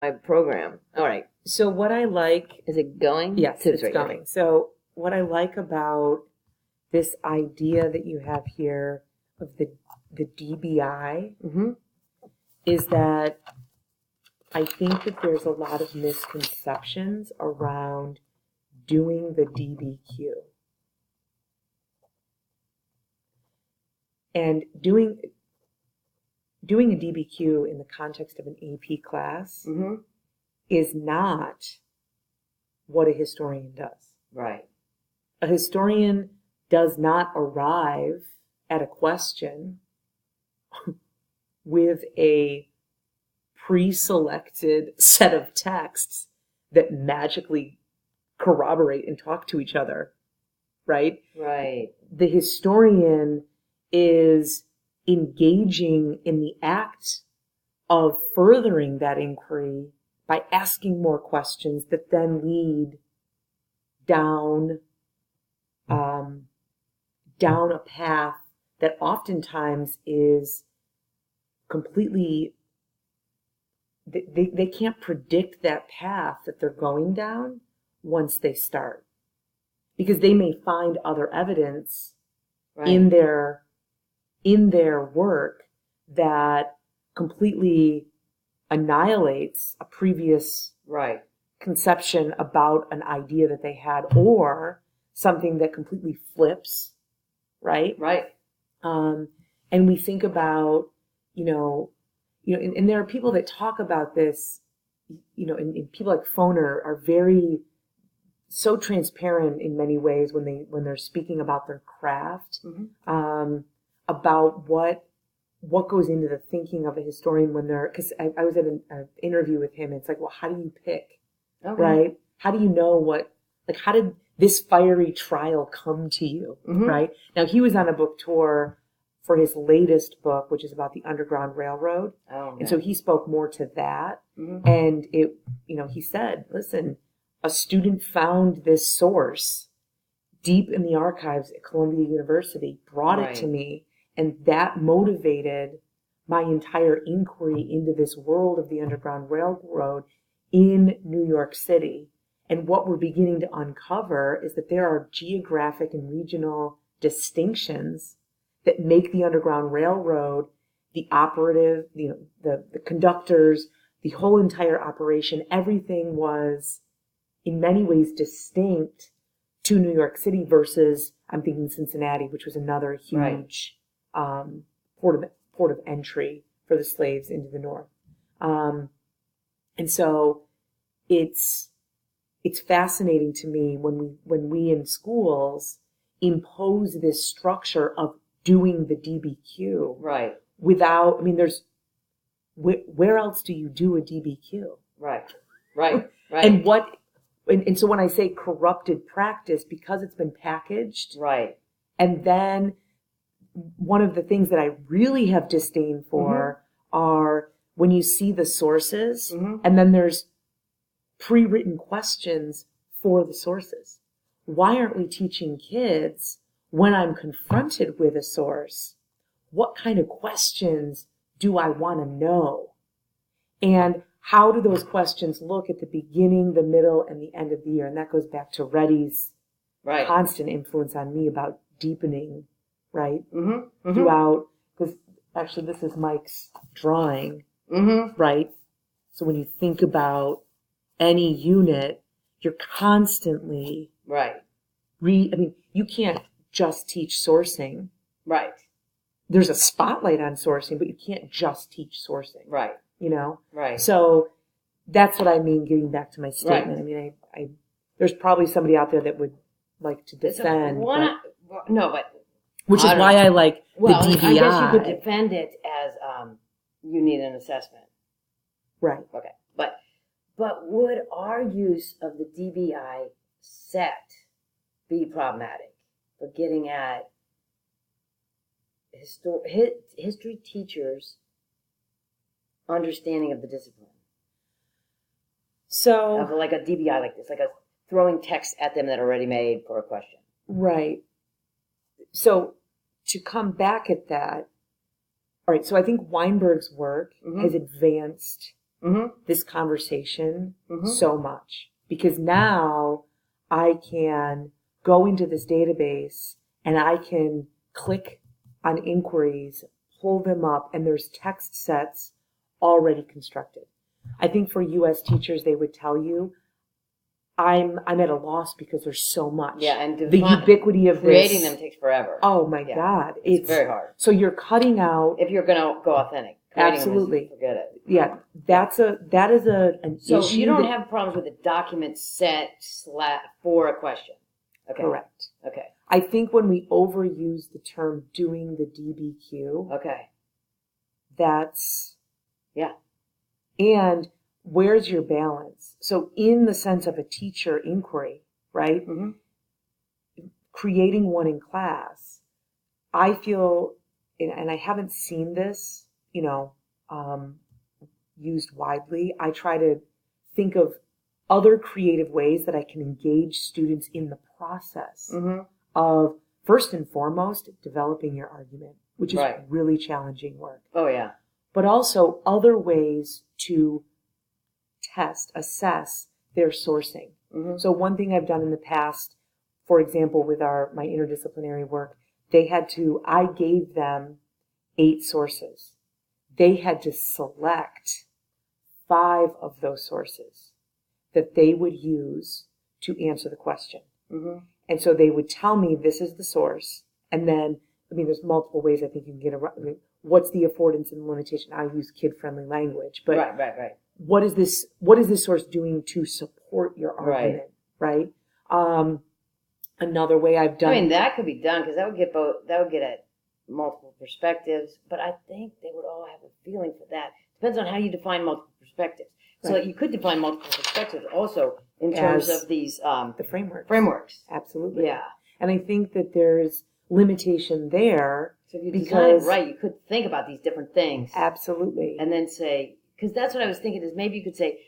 my program. All right. So what I like, Is it going? yes, it's going. So what I like about this idea that you have here of the DBI Mm-hmm. is that I think that there's a lot of misconceptions around doing the DBQ. And doing a DBQ in the context of an AP class Mm-hmm. is not what a historian does. Right. A historian does not arrive at a question with a pre-selected set of texts that magically corroborate and talk to each other, right? Right. The historian is engaging in the act of furthering that inquiry by asking more questions that then lead down down a path that oftentimes is completely, they can't predict that path that they're going down once they start, because they may find other evidence Right. in their work that completely annihilates a previous Right. conception about an idea that they had, or something that completely flips, right? Right. And we think about, and there are people that talk about this, and people like Foner are very so transparent in many ways when they're speaking about their craft, about what goes into the thinking of a historian when they're, because I was at an interview with him, and it's like, well, how do you pick, Okay. right? How do you know how did this fiery trial come to you, right? Now, he was on a book tour for his latest book, which is about the Underground Railroad. Oh, and so he spoke more to that. And he said, listen, a student found this source deep in the archives at Columbia University, brought it to me, and that motivated my entire inquiry into this world of the Underground Railroad in New York City. And what we're beginning to uncover is that there are geographic and regional distinctions that make the Underground Railroad, the operative, the conductors, the whole entire operation, everything was in many ways distinct to New York City versus, I'm thinking, Cincinnati, which was another huge port of entry for the slaves into the North. And so it's fascinating to me when we in schools impose this structure of doing the DBQ. Right. Without, where else do you do a DBQ? Right. Right. Right. And so when I say corrupted practice, because it's been packaged. Right. And then one of the things that I really have disdain for are when you see the sources and then there's pre-written questions for the sources. Why aren't we teaching kids, when I'm confronted with a source, what kind of questions do I want to know? And how do those questions look at the beginning, the middle, and the end of the year? And that goes back to Reddy's constant influence on me about deepening, right? Throughout, because actually this is Mike's drawing, right? So when you think about any unit, you're constantly you can't just teach sourcing. Right. There's a spotlight on sourcing, but you can't just teach sourcing. Right. Right. So that's what I mean, getting back to my statement. Right. I there's probably somebody out there that would like to defend. Which is why I like the DBI. I guess you could defend it as you need an assessment. Right. Okay. But would our use of the DBI set be problematic for getting at history teachers' understanding of the discipline? So, of like a DBI like this, like a throwing text at them that are already made for a question. Right. So to come back at that, all right, so I think Weinberg's work has advanced this conversation so much, because now I can go into this database and I can click on inquiries, pull them up, and there's text sets already constructed. I think for U.S. teachers, they would tell you, I'm at a loss because there's so much. Yeah, and the ubiquity of creating them takes forever. Oh my God, it's very hard. So you're cutting out if you're going to go authentic. Absolutely, forget it. Yeah, that is an so issue. You don't have problems with a document set for a question. Okay. Correct. Okay. I think when we overuse the term doing the DBQ, okay, that's and where's your balance? So in the sense of a teacher inquiry, right? Creating one in class, I feel, and I haven't seen this, used widely. I try to think of other creative ways that I can engage students in the process of, first and foremost, developing your argument, which is really challenging work. Oh, yeah. But also other ways to test, assess their sourcing. So one thing I've done in the past, for example, with my interdisciplinary work, I gave them 8 sources. They had to select 5 of those sources that they would use to answer the question. And so they would tell me, this is the source. And then, there's multiple ways I think you can get around. What's the affordance and limitation? I use kid-friendly language. But right. What is this source doing to support your argument? Right? Another way I've done. That could be done because that would get at multiple perspectives. But I think they would all have a feeling for that. Depends on how you define multiple perspectives. So you could define multiple perspectives also in terms of these the frameworks. Absolutely. Yeah. And I think that there's limitation there. So if you design it right, you could think about these different things. Absolutely. And then say, because that's what I was thinking, is maybe you could say,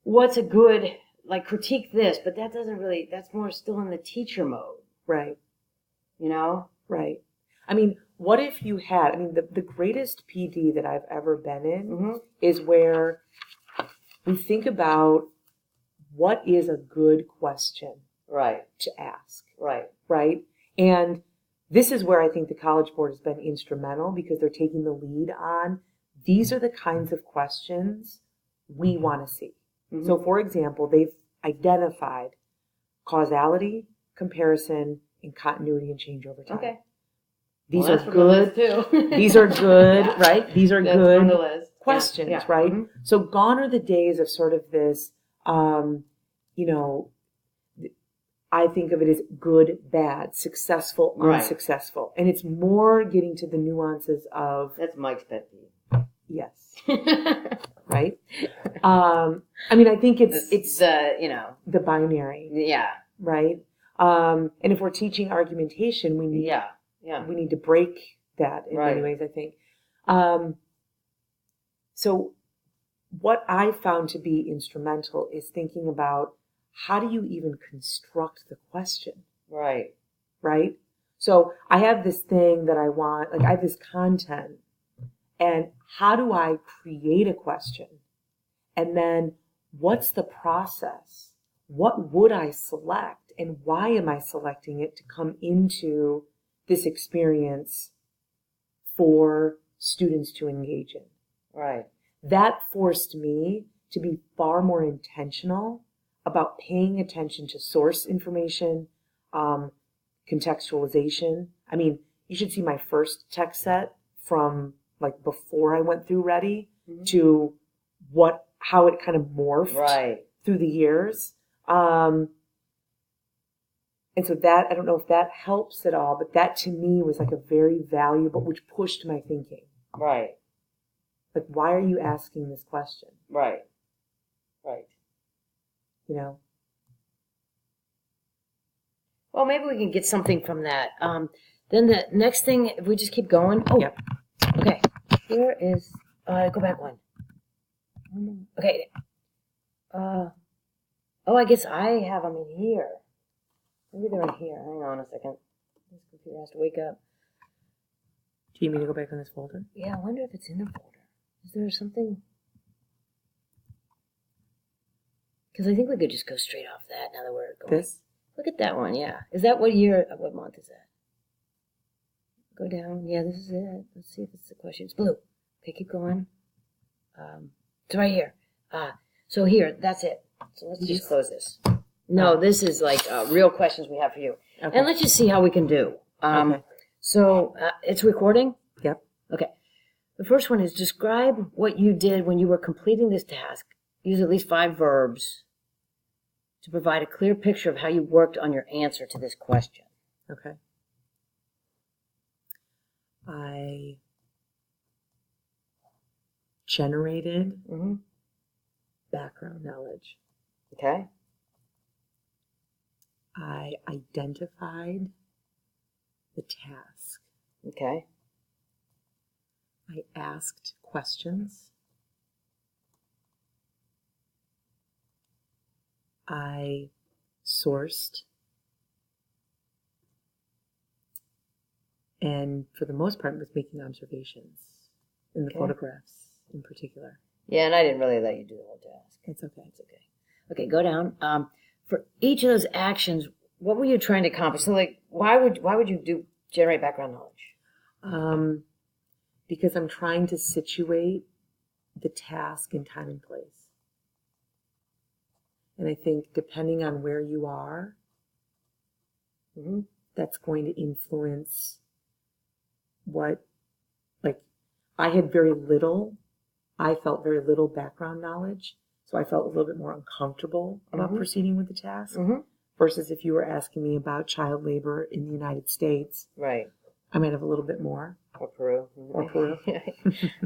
what's a good, critique this, but that doesn't really, that's more still in the teacher mode. Right. Right. What if you had, the greatest PD that I've ever been in is where we think about what is a good question to ask. Right. And this is where I think the College Board has been instrumental, because they're taking the lead on, these are the kinds of questions we want to see. So, for example, they've identified causality, comparison, and continuity and change over time. Okay. These are good. These are good, right? These are good questions, right? So gone are the days of sort of this, I think of it as good, bad, successful, unsuccessful. And it's more getting to the nuances of... That's Mike's pet peeve. Yes. Right? I think it's the, the binary. Yeah. Right? And if we're teaching argumentation, we need... We need to break that in many ways, I think. So what I found to be instrumental is thinking about, how do you even construct the question? Right. So I have this thing that I want, I have this content, and how do I create a question? And then what's the process? What would I select? And why am I selecting it to come into this experience for students to engage in? Right. That forced me to be far more intentional about paying attention to source information, contextualization. You should see my first text set from before I went through Ready to how it kind of morphed through the years. And so that, I don't know if that helps at all, but that to me was a very valuable, which pushed my thinking. Right. Why are you asking this question? Right. Well, maybe we can get something from that. Then the next thing, if we just keep going. Oh, yep. Okay. Here is, go back one. Okay. I guess I have them in here. Maybe they're in here. Hang on a second. This computer has to wake up. Do you mean to go back on this folder? Yeah, I wonder if it's in the folder. Is there something? Because I think we could just go straight off that now that we're going. This? Look at that one, yeah. Is that what year, what month is that? Go down. Yeah, this is it. Let's see if it's the question. It's blue. Okay, keep going. It's right here. So here, that's it. So let's just close this. No, this is like real questions we have for you. Okay. And let's just see how we can do. Okay. So it's recording? Yep. Okay. The first one is describe what you did when you were completing this task. Use at least 5 verbs to provide a clear picture of how you worked on your answer to this question. Okay. I generated background knowledge. Okay. I identified the task. Okay. I asked questions. I sourced. And for the most part, was making observations in the photographs in particular. Yeah, and I didn't really let you do the whole task. It's okay. It's okay. Okay, go down. For each of those actions, what were you trying to accomplish? So, like, why would you generate background knowledge? Because I'm trying to situate the task in time and place. And I think depending on where you are, that's going to influence what, like, I felt very little background knowledge, so I felt a little bit more uncomfortable about proceeding with the task, versus if you were asking me about child labor in the United States, Right. I might have a little bit more. Or Peru. Or Peru.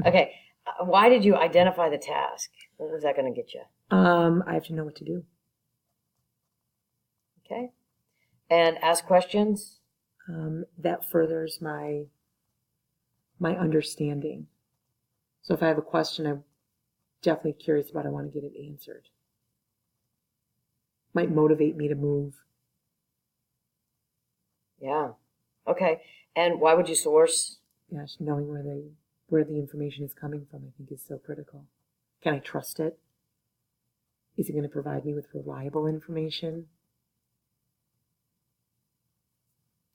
Okay. Why did you identify the task? What was that going to get you? I have to know what to do. Okay. And ask questions? That furthers my understanding. So if I have a question I'm definitely curious about, I want to get it answered. Might motivate me to move. Yeah. Okay. And why would you source? Yes, knowing where the information is coming from, I think, is so critical. Can I trust it? Is it going to provide me with reliable information?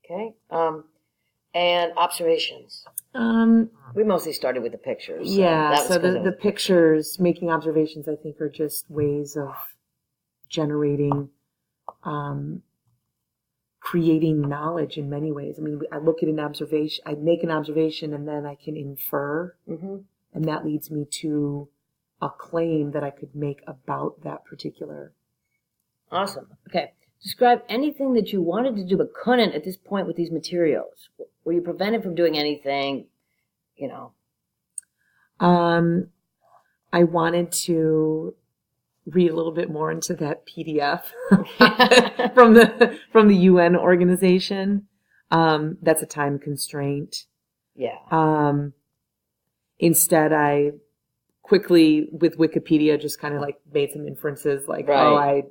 Okay. And observations. We mostly started with the pictures. So the pictures, making observations, I think, are just ways of generating, creating knowledge in many ways. I mean, I look at an observation, I make an observation, and then I can infer, and that leads me to a claim that I could make about that particular. Awesome. Okay. Describe anything that you wanted to do but couldn't at this point with these materials. Were you prevented from doing anything, I wanted to read a little bit more into that PDF from the UN organization. That's a time constraint. Yeah. Instead, I quickly, with Wikipedia, just kind of like made some inferences, like, right.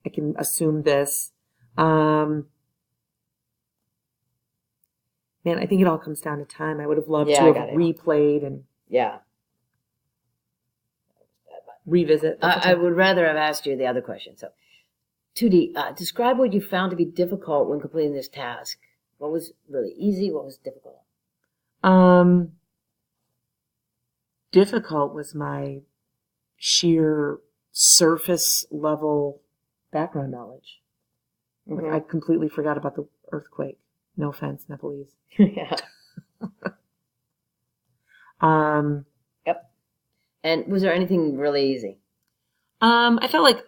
I can assume this. Man, I think it all comes down to time. I would have loved to have replayed and revisit. I would rather have asked you the other question. So, 2D, describe what you found to be difficult when completing this task. What was really easy? What was difficult? Difficult was my sheer surface level background knowledge. Like, I completely forgot about the earthquake. No offense, Nepalese. Yeah. Yep. And was there anything really easy? I felt like,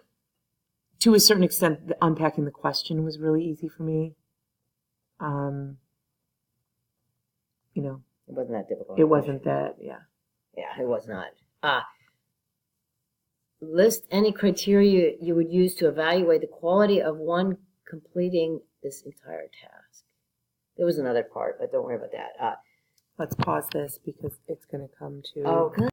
to a certain extent, unpacking the question was really easy for me. It wasn't that difficult. It wasn't that, yeah. Yeah, it was not. List any criteria you would use to evaluate the quality of one completing this entire task. There was another part, but don't worry about that. Let's pause this because it's going to come to... Oh, good.